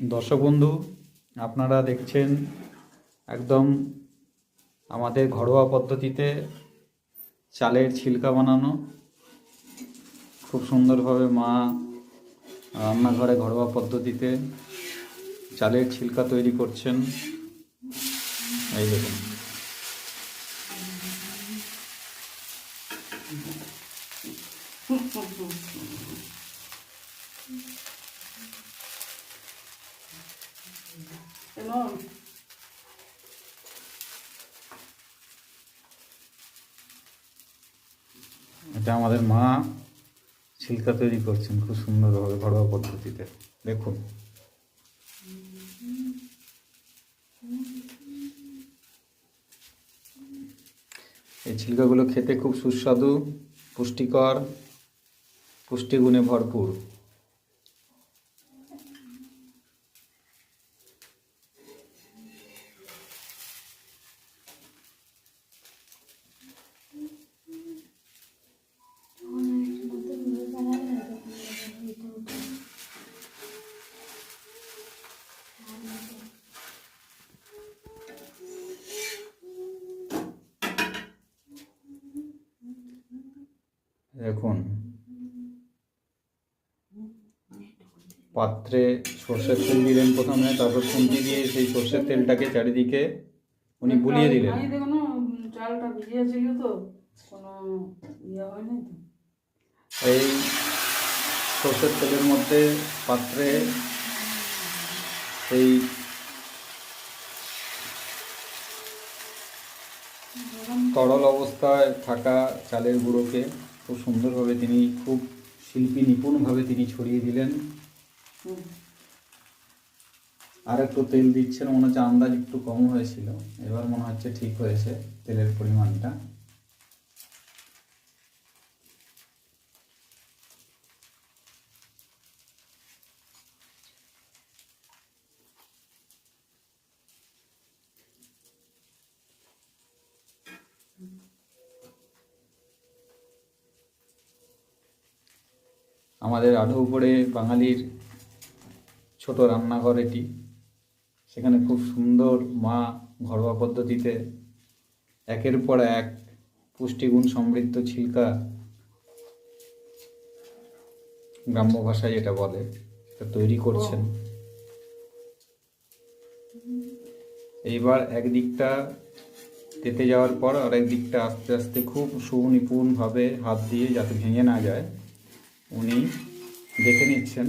দর্শক বন্ধু, আপনারা দেখছেন একদম আমাদের ঘরোয়া পদ্ধতিতে চালের ছিলকা বানানো। খুব সুন্দরভাবে মা রান্নাঘরে ঘরোয়া পদ্ধতিতে চালের ছিলকা তৈরি করছেন। এই দেখুন, এটা আমাদের মা ছিলকা তৈরি করছেন খুব সুন্দরভাবে ঘরোয়া পদ্ধতিতে। দেখুন, এই ছিলকাগুলো খেতে খুব সুস্বাদু, পুষ্টিকর, পুষ্টিগুণে ভরপুর। দেখুন, পাত্রে সর্ষের তেল দিলেন প্রথমে, তারপর খুন্তি দিয়ে সেই সর্ষের তেলটাকে চারিদিকে উনি বুলিয়ে দিলেন। চালটা ভিজিয়েছিল তো কোনো ইয়ে হয়নি তো। এই সর্ষের তেলের মধ্যে পাত্রে এই তরল অবস্থায় থাকা চালের গুঁড়োকে খুব সুন্দরভাবে তিনি খুব শিল্পী নিপুণভাবে তিনি ছড়িয়ে দিলেন। আর একটু তেল দিচ্ছেন, মনে হচ্ছে আন্দাজ একটু কম হয়েছিল, এবার মনে হচ্ছে ঠিক হয়েছে তেলের পরিমাণটা। আমাদের আঢৌগড়ে বাঙালির ছোট রান্নাঘর এটি। সেখানে খুব সুন্দর মা ঘরোয়া পদ্ধতিতে একের পর এক পুষ্টিগুণ সমৃদ্ধ ছিলকা, গ্রাম্য ভাষায় যেটা বলে, এটা তৈরি করছেন। এইবার একদিকটা তেতে যাওয়ার পর আর একদিকটা আস্তে আস্তে খুব সুনিপুণভাবে হাত দিয়ে, যাতে ভেঙে না যায়, উনি দেখে নিচ্ছেন